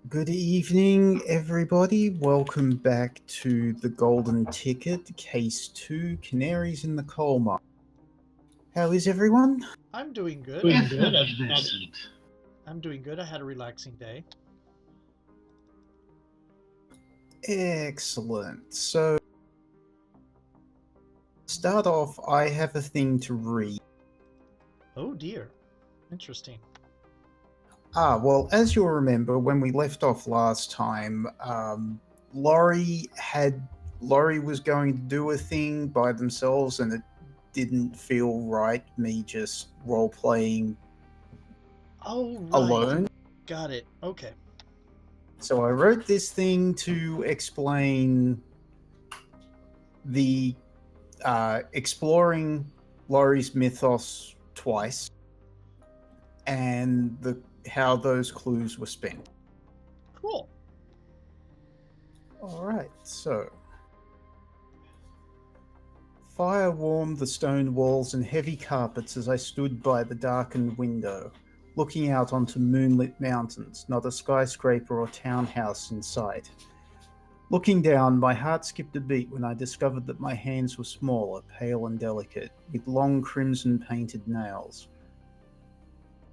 Good evening, everybody. Welcome back to the Golden Ticket, Case 2, Canaries in the Coal Mine. How is everyone? I'm doing good. Doing good at this. I'm doing good. I had a relaxing day. Excellent. So, start off, I have a thing to read. Oh dear. Interesting. Well, as you'll remember, when we left off last time, Laurie was going to do a thing by themselves, and it didn't feel right, me just role-playing Oh, right. alone. Got it. Okay. So I wrote this thing to explain the exploring Laurie's mythos twice and how those clues were spent. Cool. All right, so fire warmed the stone walls and heavy carpets as I stood by the darkened window, looking out onto moonlit mountains, not a skyscraper or townhouse in sight. Looking down, my heart skipped a beat when I discovered that my hands were smaller, pale and delicate, with long crimson-painted nails.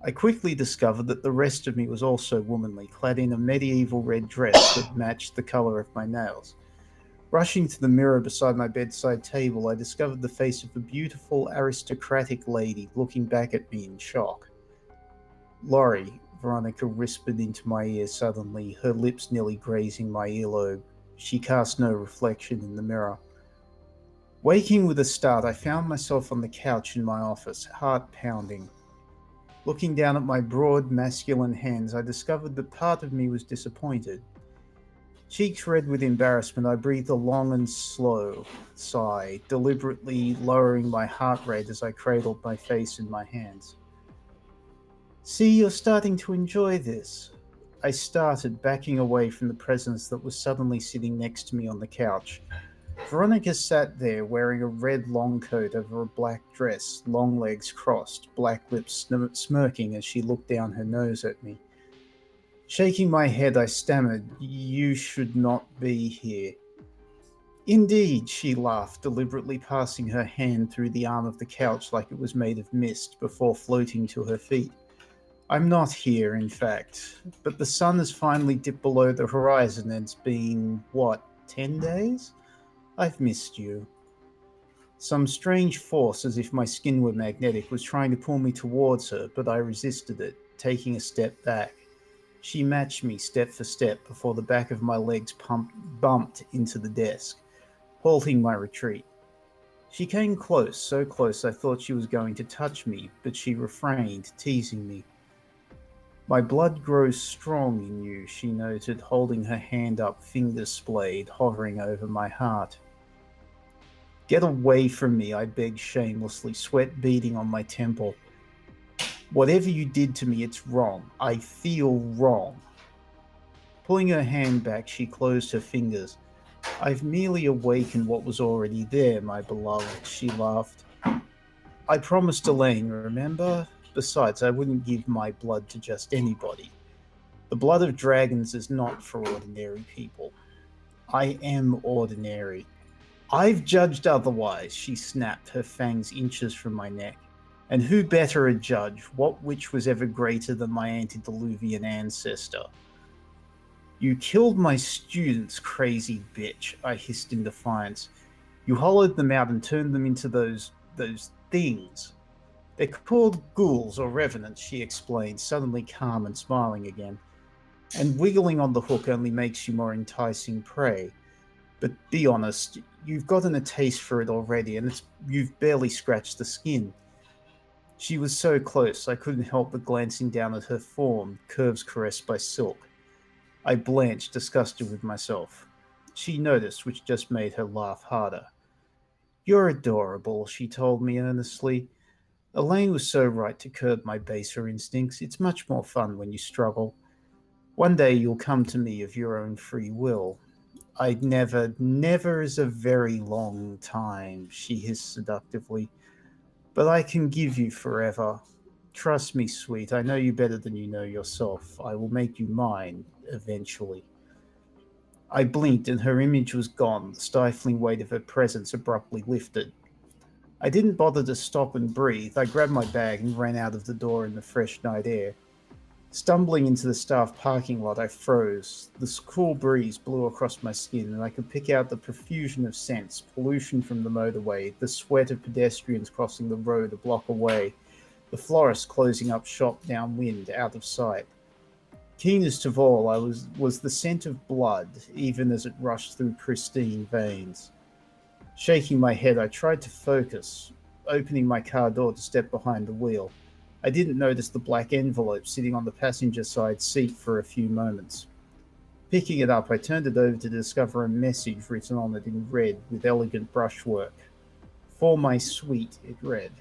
I quickly discovered that the rest of me was also womanly, clad in a medieval red dress that matched the colour of my nails. Rushing to the mirror beside my bedside table, I discovered the face of a beautiful, aristocratic lady looking back at me in shock. "Laurie," Veronica whispered into my ear suddenly, her lips nearly grazing my earlobe. She cast no reflection in the mirror. Waking with a start, I found myself on the couch in my office, heart pounding. Looking down at my broad, masculine hands, I discovered that part of me was disappointed. Cheeks red with embarrassment, I breathed a long and slow sigh, deliberately lowering my heart rate as I cradled my face in my hands. "See, you're starting to enjoy this." I started, backing away from the presence that was suddenly sitting next to me on the couch. Veronica sat there wearing a red long coat over a black dress, long legs crossed, black lips smirking as she looked down her nose at me. Shaking my head, I stammered, "You should not be here." "Indeed," she laughed, deliberately passing her hand through the arm of the couch like it was made of mist before floating to her feet. "I'm not here, in fact, but the sun has finally dipped below the horizon and it's been, 10 days? I've missed you." Some strange force, as if my skin were magnetic, was trying to pull me towards her, but I resisted it, taking a step back. She matched me step for step before the back of my legs bumped into the desk, halting my retreat. She came close, so close I thought she was going to touch me, but she refrained, teasing me. "My blood grows strong in you," she noted, holding her hand up, fingers splayed, hovering over my heart. "Get away from me," I begged shamelessly, sweat beading on my temple. "Whatever you did to me, it's wrong. I feel wrong." Pulling her hand back, she closed her fingers. "I've merely awakened what was already there, my beloved," she laughed. "I promised Elaine, remember? Besides, I wouldn't give my blood to just anybody. The blood of dragons is not for ordinary people. I am ordinary." "I've judged otherwise," she snapped, her fangs inches from my neck. "And who better a judge? What witch was ever greater than my antediluvian ancestor?" "You killed my students, crazy bitch," I hissed in defiance. "You hollowed them out and turned them into those things. They're called ghouls or revenants," she explained, suddenly calm and smiling again. "And wiggling on the hook only makes you more enticing prey. But be honest, you've gotten a taste for it already, and you've barely scratched the skin." She was so close, I couldn't help but glancing down at her form, curves caressed by silk. I blanched, disgusted with myself. She noticed, which just made her laugh harder. "You're adorable," she told me earnestly. Elaine was so right to curb my baser instincts. It's much more fun when you struggle. One day you'll come to me of your own free will. I'd never, never is a very long time, she hissed seductively. But I can give you forever. Trust me, sweet, I know you better than you know yourself. I will make you mine, eventually. I blinked and her image was gone, the stifling weight of her presence abruptly lifted. I didn't bother to stop and breathe. I grabbed my bag and ran out of the door in the fresh night air. Stumbling into the staff parking lot, I froze. The cool breeze blew across my skin, and I could pick out the profusion of scents, pollution from the motorway, the sweat of pedestrians crossing the road a block away, the florist closing up shop downwind, out of sight. Keenest of all was the scent of blood, even as it rushed through pristine veins. Shaking my head, I tried to focus, opening my car door to step behind the wheel. I didn't notice the black envelope sitting on the passenger side seat for a few moments. Picking it up, I turned it over to discover a message written on it in red with elegant brushwork. For my sweet, it read.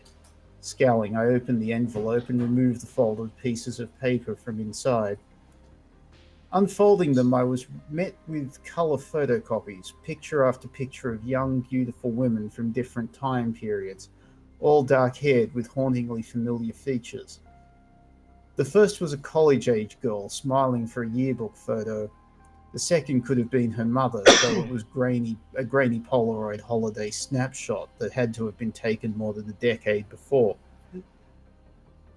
Scowling, I opened the envelope and removed the folded pieces of paper from inside. Unfolding them, I was met with colour photocopies, picture after picture of young, beautiful women from different time periods, all dark haired with hauntingly familiar features. The first was a college age girl smiling for a yearbook photo. The second could have been her mother, though it was a grainy Polaroid holiday snapshot that had to have been taken more than a decade before.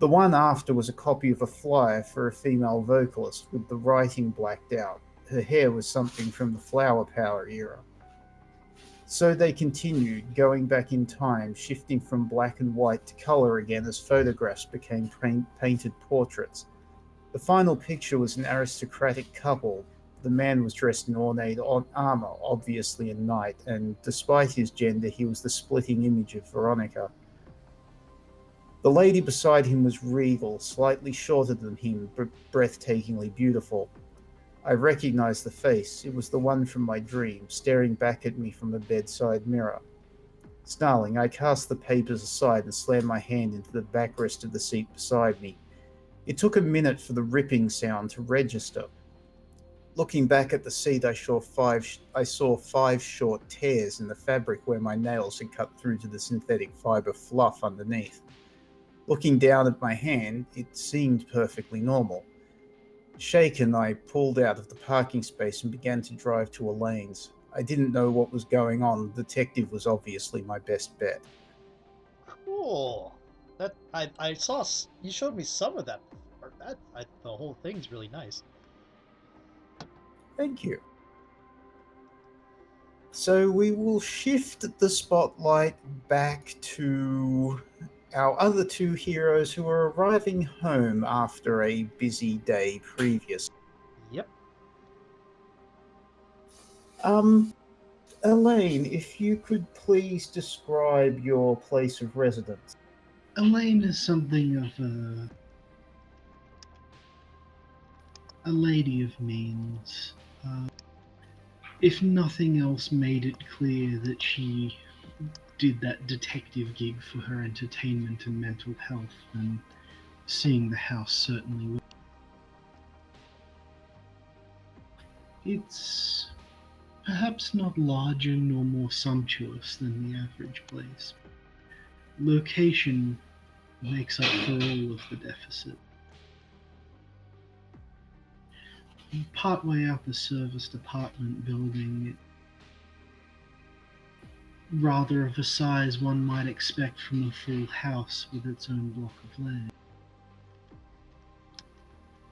The one after was a copy of a flyer for a female vocalist with the writing blacked out. Her hair was something from the Flower Power era. So they continued, going back in time, shifting from black and white to colour again as photographs became painted portraits. The final picture was an aristocratic couple. The man was dressed in ornate armour, obviously a knight, and despite his gender, he was the splitting image of Veronica. The lady beside him was regal, slightly shorter than him, but breathtakingly beautiful. I recognized the face. It was the one from my dream, staring back at me from a bedside mirror. Snarling, I cast the papers aside and slammed my hand into the backrest of the seat beside me. It took a minute for the ripping sound to register. Looking back at the seat, I saw five short tears in the fabric where my nails had cut through to the synthetic fiber fluff underneath. Looking down at my hand, it seemed perfectly normal. Shaken, I pulled out of the parking space and began to drive to Elaine's. I didn't know what was going on. The detective was obviously my best bet. Cool. That I saw you showed me some of that before. The whole thing's really nice. Thank you. So we will shift the spotlight back to our other two heroes who are arriving home after a busy day previous. Yep. Um, Elaine, if you could please describe your place of residence. Elaine is something of a lady of means. If nothing else made it clear that she did that detective gig for her entertainment and mental health, then seeing the house certainly would. It's perhaps not larger nor more sumptuous than the average place. Location makes up for all of the deficit. Partway up a serviced apartment building, rather of a size one might expect from a full house with its own block of land.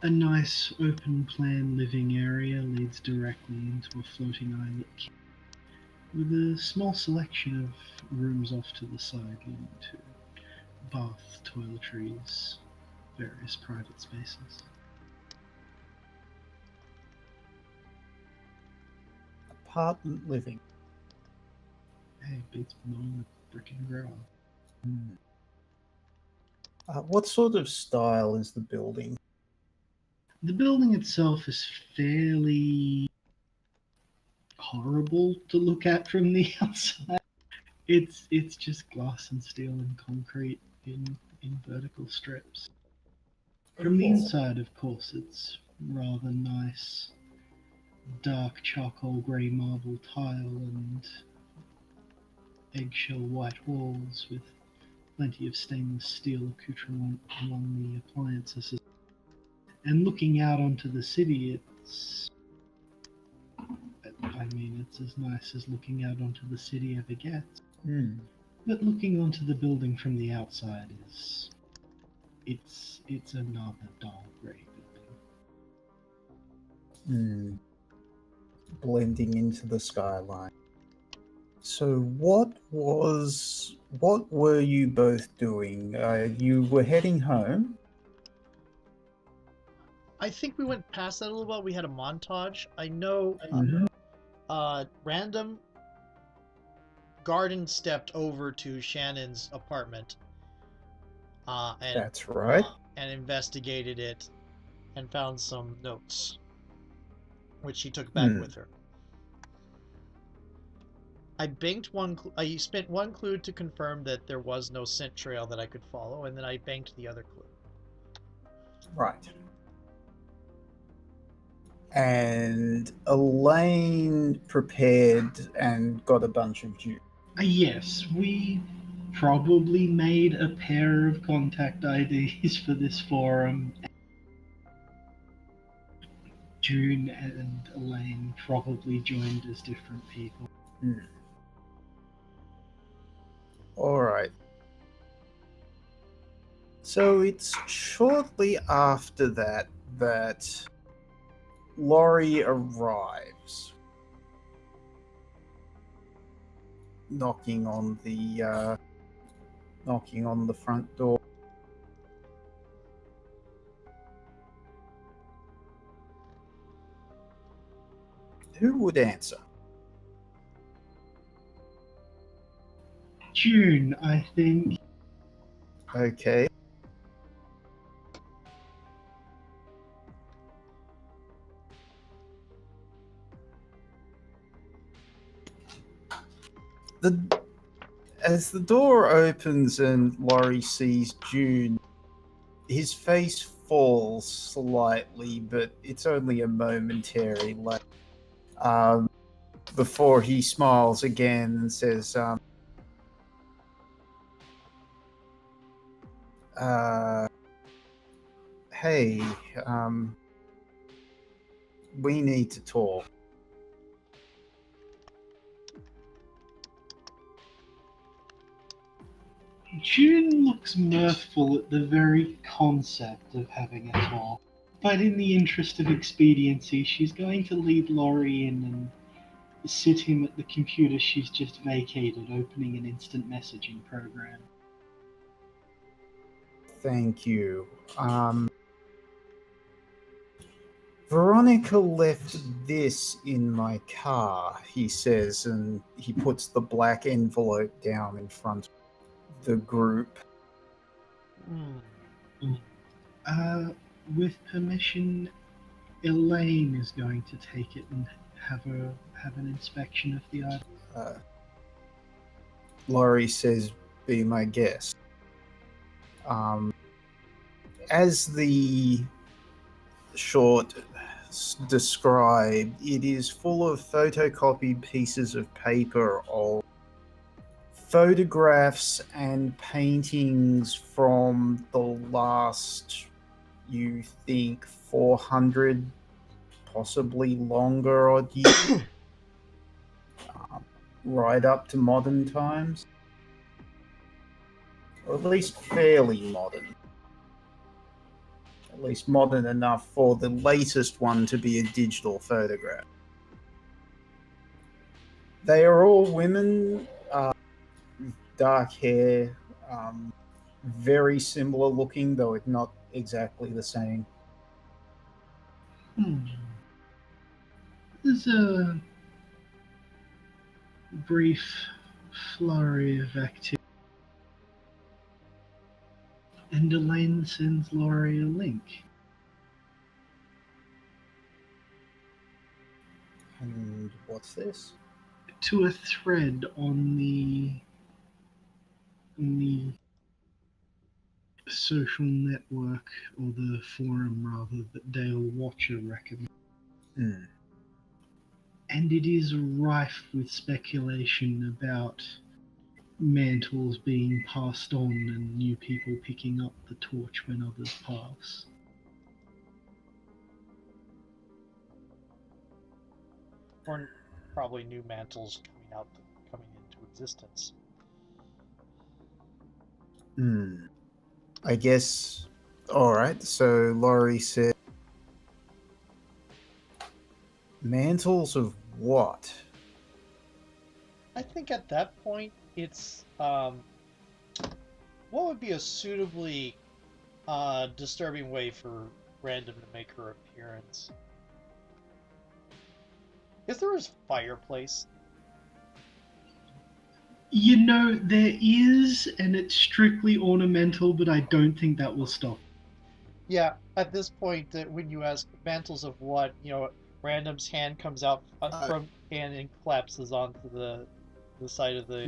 A nice open-plan living area leads directly into a floating islet with a small selection of rooms off to the side leading to bath, toiletries, various private spaces. Apartment living. Hey, beats blowing a brick and grow. Hmm. What sort of style is the building? The building itself is fairly horrible to look at from the outside. It's just glass and steel and concrete in in vertical strips. From the inside, of course, it's rather nice, dark charcoal grey marble tile and eggshell white walls with plenty of stainless steel accoutrement along the appliances. And looking out onto the city, it's as nice as looking out onto the city ever gets. But looking onto the building from the outside it's another dull grey building. Blending into the skyline. So what were you both doing? You were heading home? I think we went past that a little bit. We had a montage. I know random garden stepped over to Shannon's apartment and That's right. and investigated it and found some notes, which she took back with her. I banked one. I spent one clue to confirm that there was no scent trail that I could follow, and then I banked the other clue. Right. And Elaine prepared and got a bunch of juice. Yes, we probably made a pair of contact IDs for this forum. June and Elaine probably joined as different people. Alright. So it's shortly after that Laurie arrives, knocking on the front door. Who would answer? June, I think. Okay. As the door opens and Laurie sees June, his face falls slightly, but it's only a momentary lapse. Before he smiles again and says, hey, we need to talk. June looks mirthful at the very concept of having a talk, but in the interest of expediency, she's going to lead Laurie in and sit him at the computer she's just vacated, opening an instant messaging program. Thank you. Veronica left this in my car, he says, and he puts the black envelope down in front of the group. With permission, Elaine is going to take it and have an inspection of the item. Laurie says, be my guest. As the short described, it is full of photocopied pieces of paper of photographs and paintings from the last, you think, 400, possibly longer odd years, right up to modern times, or at least fairly modern. At least modern enough for the latest one to be a digital photograph. They are all women, dark hair, very similar looking, though it's not exactly the same. There's a brief flurry of activity, and Elaine sends Laurie a link. And what's this? To a thread on the social network, or the forum rather, that Dale Watcher recommended. Hmm. And it is rife with speculation about mantles being passed on and new people picking up the torch when others pass. Or probably new mantles coming into existence. Hmm. I guess. All right. So Laurie said, mantles of what? I think at that point, it's what would be a suitably disturbing way for Random to make her appearance? Is there a fireplace? You know, there is, and it's strictly ornamental, but I don't think that will stop. Yeah, at this point, when you ask mantles of what, Random's hand comes out from and collapses onto the side of the.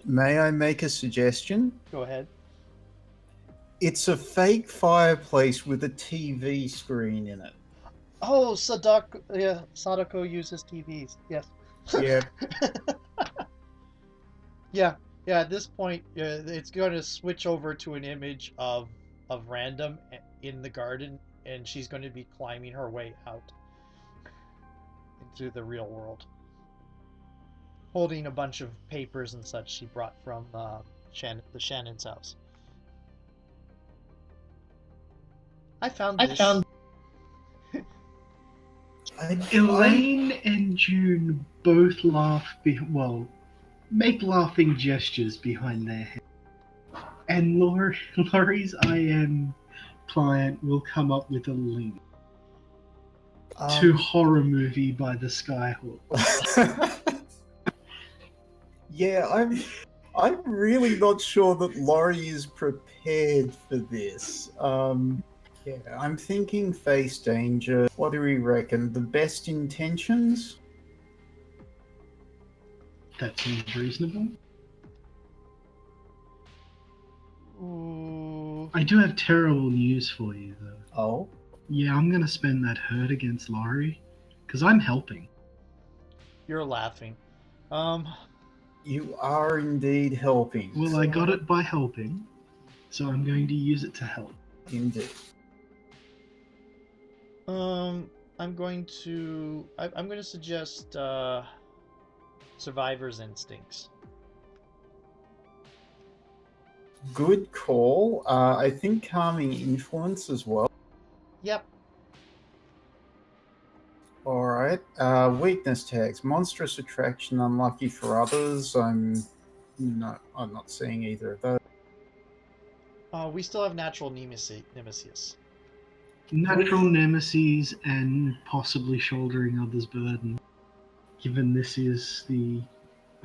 May I make a suggestion? Go ahead. It's a fake fireplace with a TV screen in it. Oh, Sadako, yeah, Sadako uses TVs. Yes. Yeah. Yeah, yeah. At this point, it's going to switch over to an image of Random in the garden, and she's going to be climbing her way out into the real world, holding a bunch of papers and such she brought from the Shannon's house. I found this. Elaine and June both laugh, make laughing gestures behind their head. And Laurie's IM client will come up with a link to Horror Movie by the Skyhawk. Yeah, I'm really not sure that Laurie is prepared for this. Yeah, I'm thinking face danger. What do we reckon? The best intentions? That seems reasonable. Ooh. I do have terrible news for you, though. Oh? Yeah, I'm gonna spend that hurt against Laurie, because I'm helping. You're laughing. You are indeed helping. Well, I got it by helping, so I'm going to use it to help. Indeed. I'm going to suggest survivor's instincts. Good call. I think calming influence as well. Yep. Alright. Weakness tags. Monstrous attraction, unlucky for others. I'm not seeing either of those. We still have natural nemesis. Natural nemesis and possibly shouldering others' burden, given this is the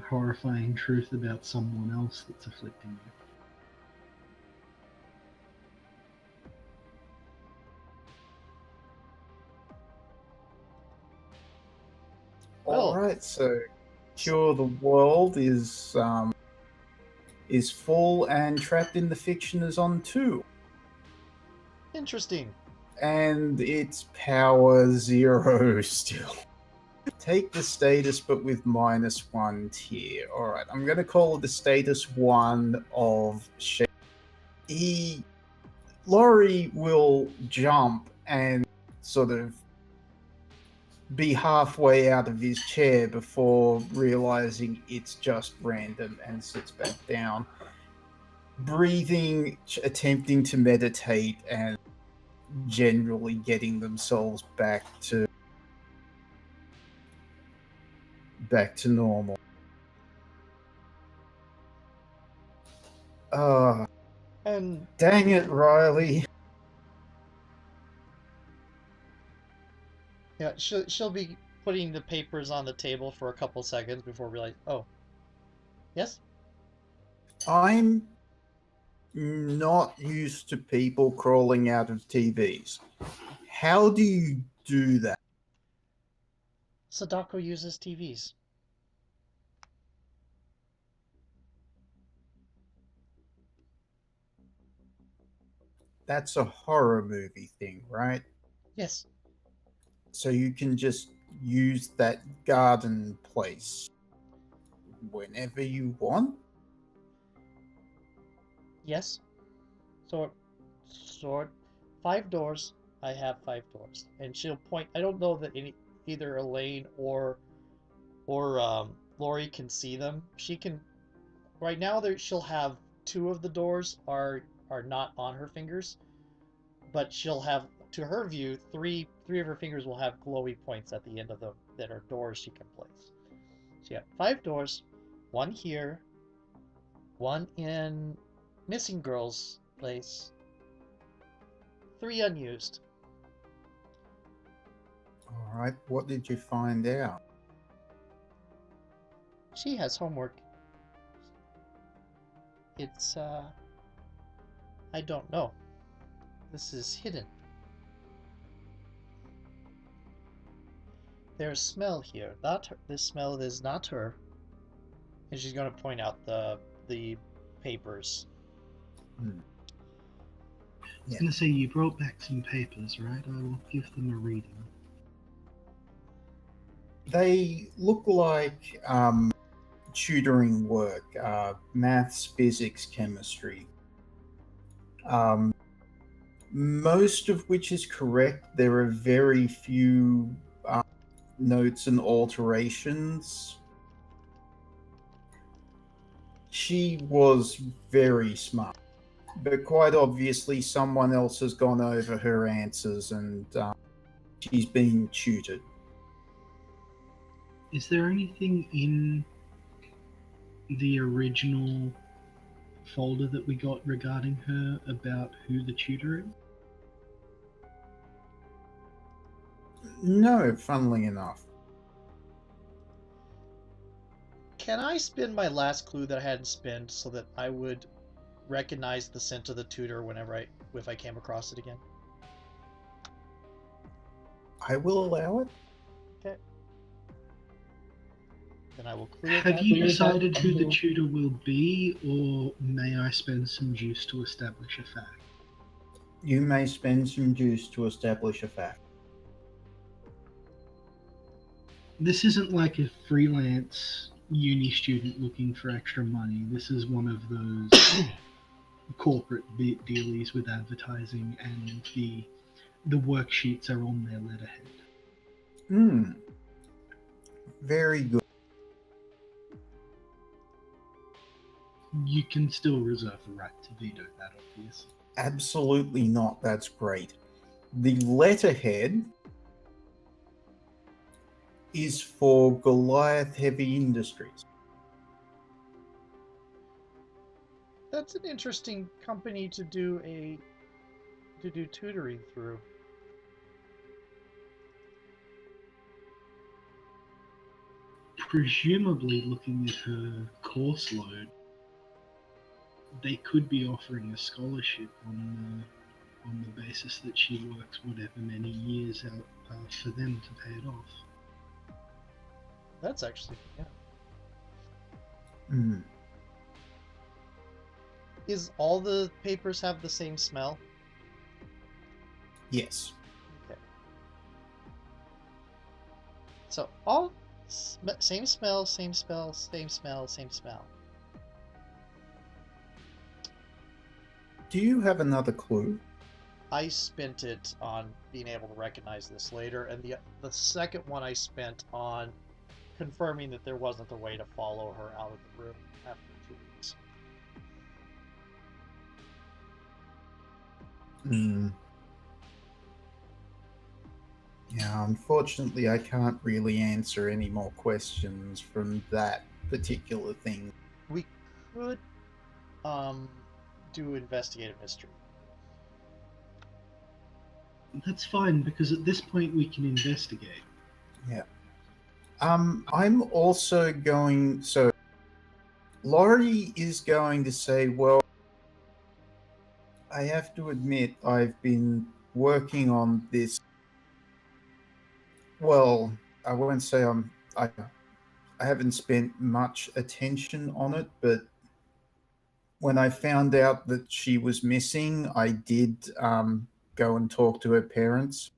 horrifying truth about someone else that's afflicting you. Alright, so Cure the World is full and Trapped in the Fiction is on 2. Interesting. And it's power 0 still. Take the status but with -1 tier. Alright, I'm going to call it the status 1 of Shade. Laurie will jump and sort of be halfway out of his chair before realizing it's just Random and sits back down, breathing, attempting to meditate, and generally getting themselves back to normal. And dang it, Riley. yeah, she'll be putting the papers on the table for a couple seconds before realizing, oh, yes? I'm not used to people crawling out of TVs. How do you do that? Sadako uses TVs. that's a horror movie thing, right? Yes. So you can just use that garden place whenever you want? Yes. So, sword, 5 doors. I have 5 doors, and she'll point. I don't know that either Elaine or Lori can see them. She can right now. There, she'll have two of the doors are not on her fingers, but she'll have, to her view, three of her fingers will have glowy points at the end of them that are doors she can place. So yeah, 5 doors, one here, one in Missing Girl's place, three unused. All right, what did you find out? She has homework. It's I don't know. This is hidden. There's smell here. Not her. This smell is not her. And she's going to point out the papers. Hmm. I was going to say, you brought back some papers, right? I will give them a reading. They look like tutoring work, maths, physics, chemistry. Most of which is correct. There are very few notes and alterations. She was very smart, but quite obviously someone else has gone over her answers and she's been tutored. Is there anything in the original folder that we got regarding her about who the tutor is? No, funnily enough. Can I spin my last clue that I hadn't spent so that I would recognize the scent of the tutor if I came across it again? I will allow it. Okay. Then I will clear Have that. you decided who the tutor will be, or may I spend some juice to establish a fact? You may spend some juice to establish a fact. This isn't like a freelance uni student looking for extra money. This is one of those corporate dealies with advertising, and the worksheets are on their letterhead. Hmm. Very good. You can still reserve the right to veto that, obviously. Absolutely not. That's great. The letterhead is for Goliath Heavy Industries. That's an interesting company to do tutoring through. Presumably, looking at her course load, they could be offering a scholarship on the basis that she works whatever many years out for them to pay it off. That's actually, yeah. Hmm. Is all the papers have the same smell? Yes. Okay. So all same smell, same smell, same smell, same smell. Do you have another clue? I spent it on being able to recognize this later, and the second one I spent on confirming that there wasn't a way to follow her out of the room after 2 weeks. Hmm. Yeah, unfortunately, I can't really answer any more questions from that particular thing. We could do investigative mystery. That's fine, because at this point we can investigate. Yeah. I'm also going. So, Laurie is going to say, well, I have to admit, I've been working on this. Well, I won't say I haven't spent much attention on it, but when I found out that she was missing, I did go and talk to her parents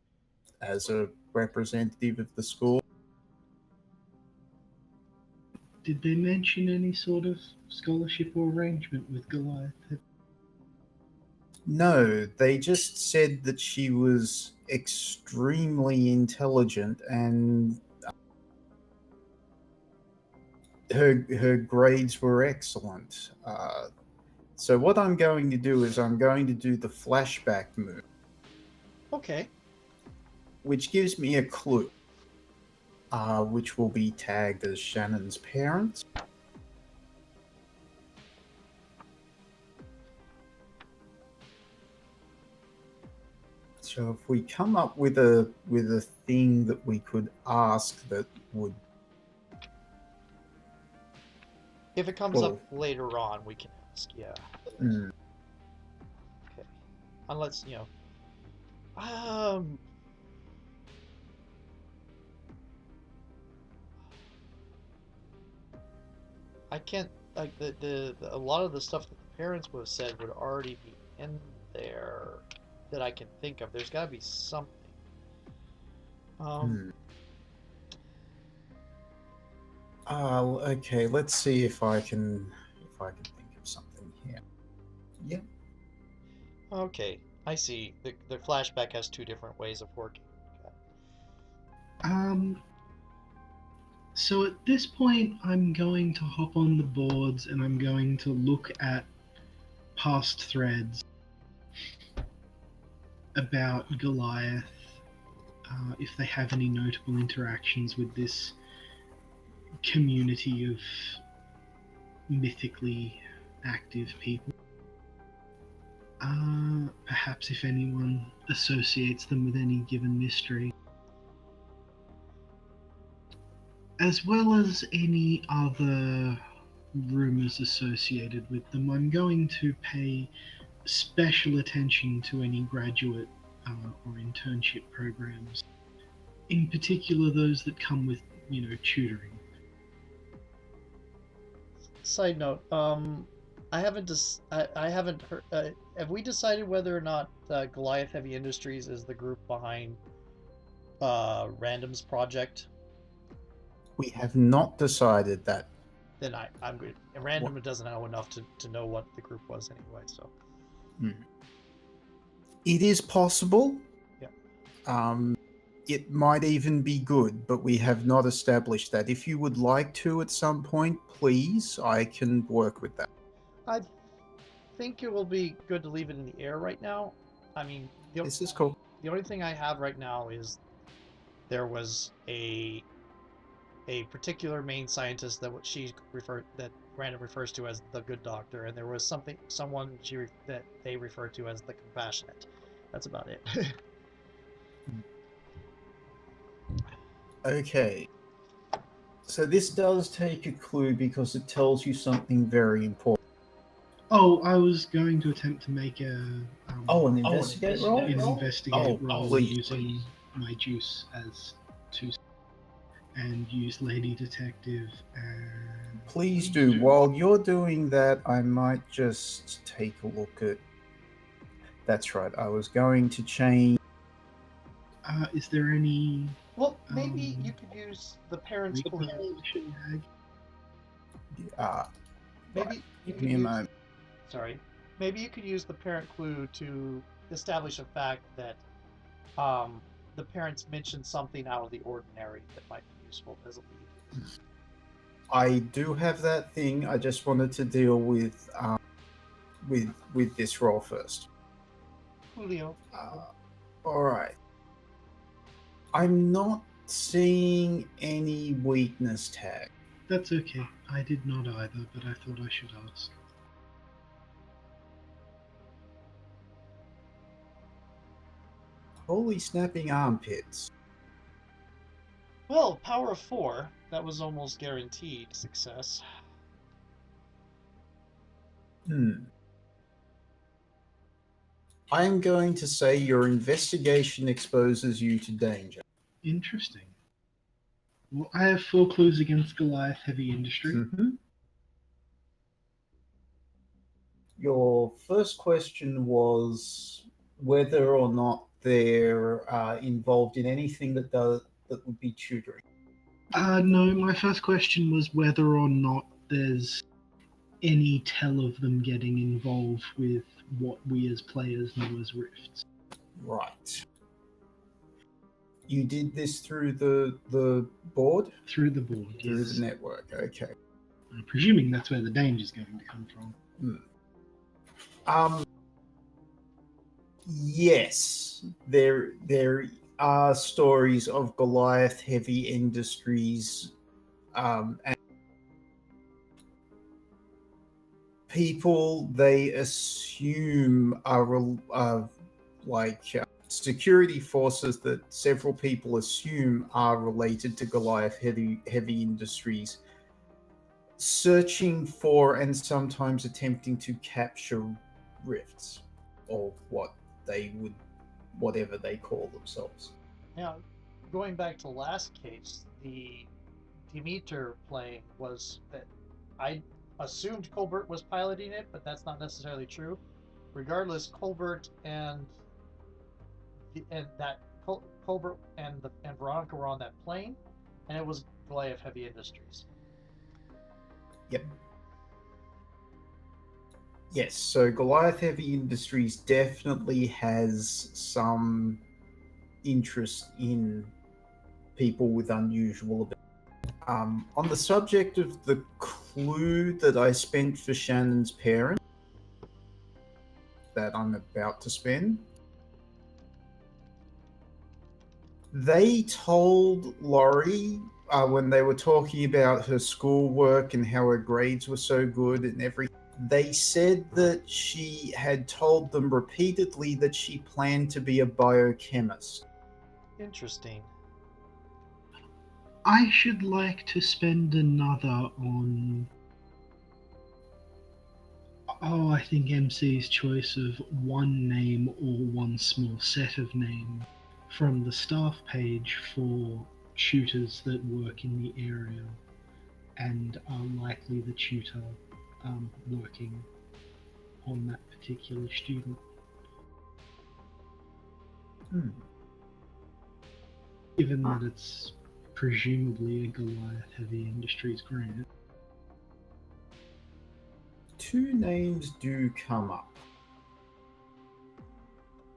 as a representative of the school. Did they mention any sort of scholarship or arrangement with Goliath? No, they just said that she was extremely intelligent and her grades were excellent. So what I'm going to do is I'm going to do the flashback move, Okay. which gives me a clue, which will be tagged as Shannon's parents. So if we come up with a thing that we could ask that would, If it comes up later on, we can ask. Yeah. mm, Okay. Unless um. I can't like a lot of the stuff that the parents would have said would already be in there that I can think of. There's got to be something. mm. Okay, let's see if I can think of something here. Yeah. Okay, I see. The flashback has two different ways of working. So at this point, I'm going to hop on the boards and I'm going to look at past threads about Goliath, if they have any notable interactions with this community of mythically active people. Perhaps if anyone associates them with any given mystery. As well as any other rumors associated with them, I'm going to pay special attention to any graduate or internship programs. In particular, those that come with, tutoring. Side note, I haven't heard. Have we decided whether or not Goliath Heavy Industries is the group behind Random's project? We have not decided that. Then I'm good. And Random doesn't know enough to know what the group was anyway. So. It is possible. Yeah. It might even be good, but we have not established that. If you would like to at some point, please, I can work with that. I think it will be good to leave it in the air right now. I mean, This is cool. The only thing I have right now is there was a particular main scientist that Random refers to as the good doctor, and there was someone that they refer to as the compassionate. That's about it. Okay. So this does take a clue because it tells you something very important. Oh, I was going to attempt to make an investigate roll? An investigate roll please, using my juice as two, and use Lady Detective and... Please do. While you're doing that, I might just take a look at... That's right. I was going to change... is there any... Well, maybe you could use the parents' clue. Maybe you could use... Sorry. Maybe you could use the parent clue to establish a fact that the parents mentioned something out of the ordinary that might be useful as a lead. I do have that thing. I just wanted to deal with this roll first. Julio. All right. I'm not seeing any weakness tag. That's okay. I did not either, but I thought I should ask. Holy snapping armpits. Well, power of 4. That was almost guaranteed success. I am going to say your investigation exposes you to danger. Interesting. Well, I have 4 clues against Goliath Heavy Industry. Your first question was whether or not they're involved in anything that would be tutoring. No, my first question was whether or not there's any tell of them getting involved with what we as players know as rifts. Right. You did this through the board? Through the board, Through yes. the network, okay. I'm presuming that's where the danger's going to come from. Yes, there are stories of Goliath Heavy Industries, and people they assume are like security forces that several people assume are related to Goliath Heavy Industries, searching for and sometimes attempting to capture rifts, or whatever they call themselves. Now, going back to last case, the Demeter plane was that I assumed Colbert was piloting it, but that's not necessarily true. Regardless, Colbert and Colbert and Veronica were on that plane, and it was Goliath Heavy Industries. Yep. Yes, so Goliath Heavy Industries definitely has some interest in people with unusual abilities. On the subject of the clue that I spent for Shannon's parents, that I'm about to spend, they told Laurie when they were talking about her schoolwork and how her grades were so good and everything, they said that she had told them repeatedly that she planned to be a biochemist. Interesting. I should like to spend another on. Oh, I think MC's choice of one name or one small set of names from the staff page for tutors that work in the area and are likely the tutor working on that particular student. Given that it's presumably a Goliath Heavy Industries grant. Two names do come up.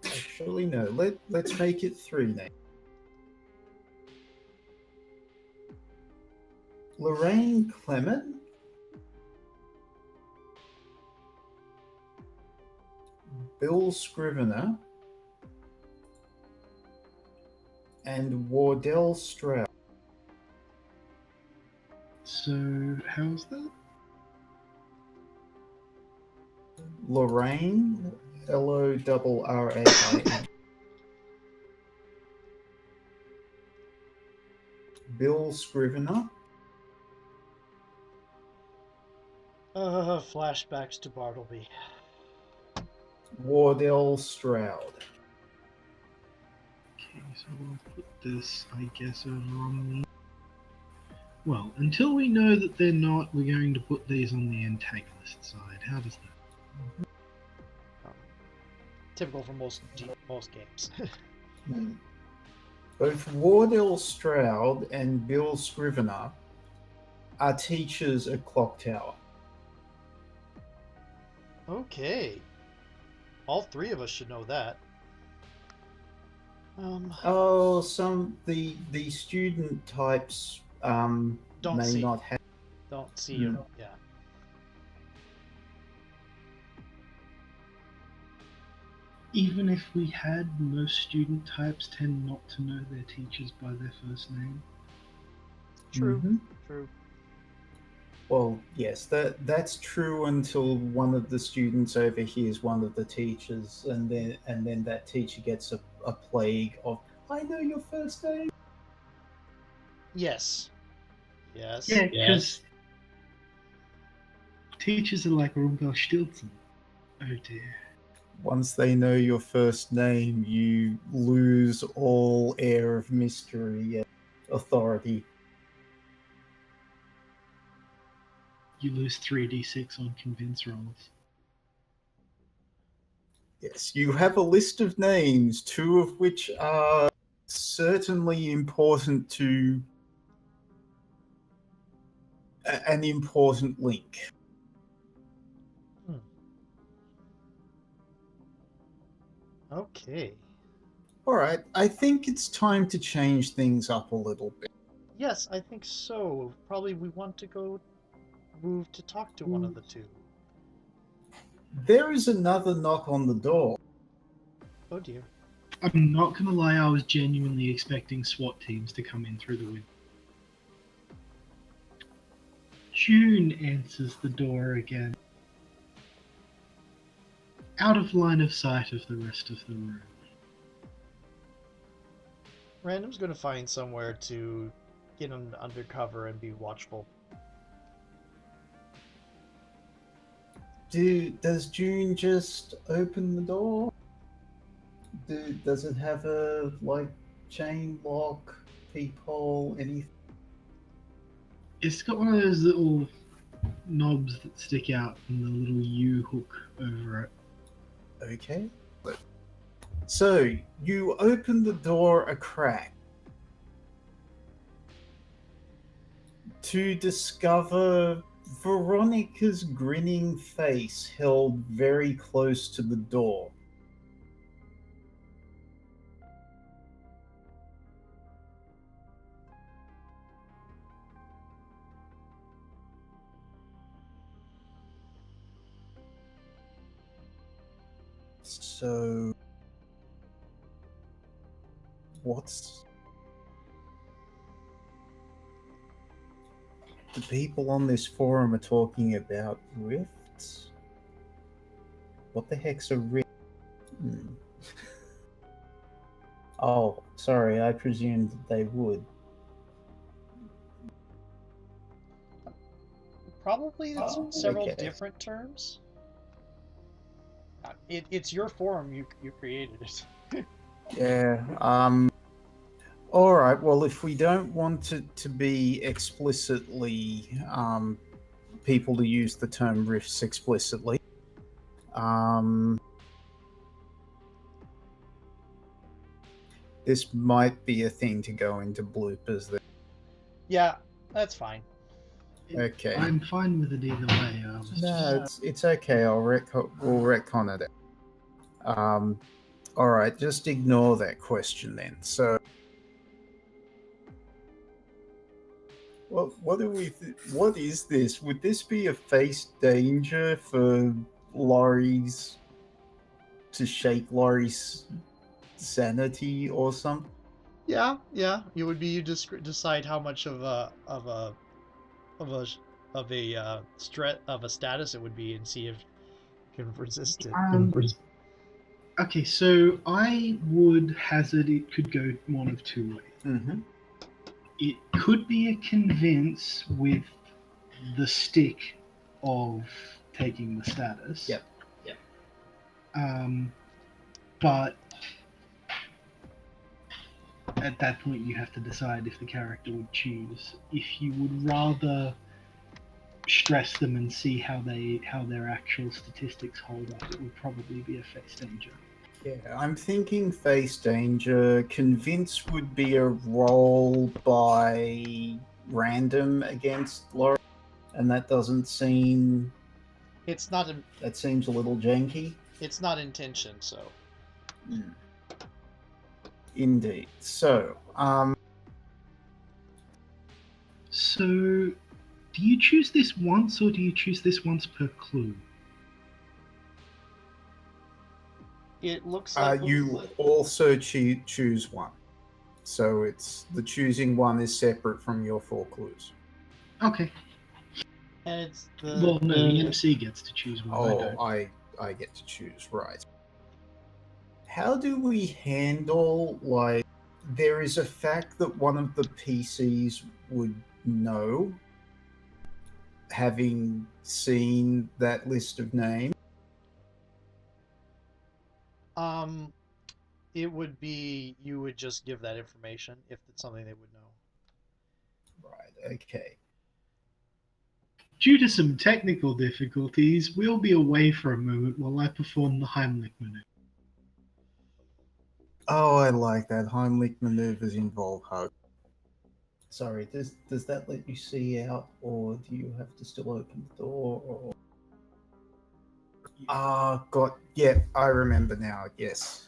Actually, no. Let's make it three names. Lorraine Clement, Bill Scrivener, and Wardell Stroud. So, how's that? Lorraine, Lorrain. Bill Scrivener. Flashbacks to Bartleby. Wardell Stroud. Okay, so we'll put this, I guess, over on the. Well, until we know that they're not, we're going to put these on the antagonist side. How does that? Typical for most games. Both Wardell Stroud and Bill Scrivener are teachers at Clock Tower. Okay. All three of us should know that. Oh, the student types Don't may see. not have. Don't see you. Yeah. Even if we had, most student types tend not to know their teachers by their first name. True. Mhm. True. Well, yes, that's true until one of the students overhears one of the teachers, and then that teacher gets a plague of, "I know your first name." Yes. Yes. Yeah, because teachers are like Rumpelstiltskin. Oh dear. Once they know your first name, you lose all air of mystery and authority. You lose 3d6 on convince rolls. Yes, you have a list of names, two of which are certainly important to an important link. Hmm. Okay. All right, I think it's time to change things up a little bit. Yes, I think so. Probably we want to go move to talk to one of the two. There is another knock on the door. Oh dear. I'm not gonna lie, I was genuinely expecting SWAT teams to come in through the window. June answers the door again, out of line of sight of the rest of the room. Random's going to find somewhere to get undercover and be watchful. Does June just open the door? Does it have a chain lock, peephole, anything? It's got one of those little knobs that stick out and the little U hook over it. Okay. So you open the door a crack to discover Veronica's grinning face held very close to the door. So, what's the people on this forum are talking about rifts? What the heck's a rift? Hmm. Oh, sorry, I presumed that they would. Probably it's several okay. different terms. It's your forum. You created it. Yeah. All right. Well, if we don't want it to be explicitly people to use the term rifts explicitly, this might be a thing to go into bloopers. Then. Yeah, that's fine. Okay. I'm fine with it either way. No, it's okay. We'll retcon it. All right. Just ignore that question then. So. What do we? What is this? Would this be a face danger for Laurie's to shake Laurie's sanity or something? Yeah, yeah. It would be you just decide how much of a of a of a status it would be and see if you can resist it. Okay, so I would hazard it could go one of two ways. Mm-hmm. It could be a convince with the stick of taking the status. Yep. But at that point, you have to decide if the character would choose. If you would rather stress them and see how their actual statistics hold up, it would probably be a face danger. Yeah, I'm thinking face danger. Convince would be a roll by random against Laurie, and that doesn't seem. It's not. That seems a little janky. It's not intention. So. Indeed. So, So, do you choose this once, or do you choose this once per clue? It looks like you also choose one. So it's the choosing one is separate from your 4 clues. Okay. and it's the Well, no, the MC gets to choose one. I Oh, don't. I get to choose, right. How do we handle, there is a fact that one of the PCs would know, having seen that list of names? It would be you would just give that information if it's something they would know. Right, okay. Due to some technical difficulties, we'll be away for a moment while I perform the Heimlich maneuver. Oh, I like that. Heimlich maneuvers involve hug. Sorry, does that let you see out, or do you have to still open the door? Or... Ah, God, yeah, I remember now. Yes.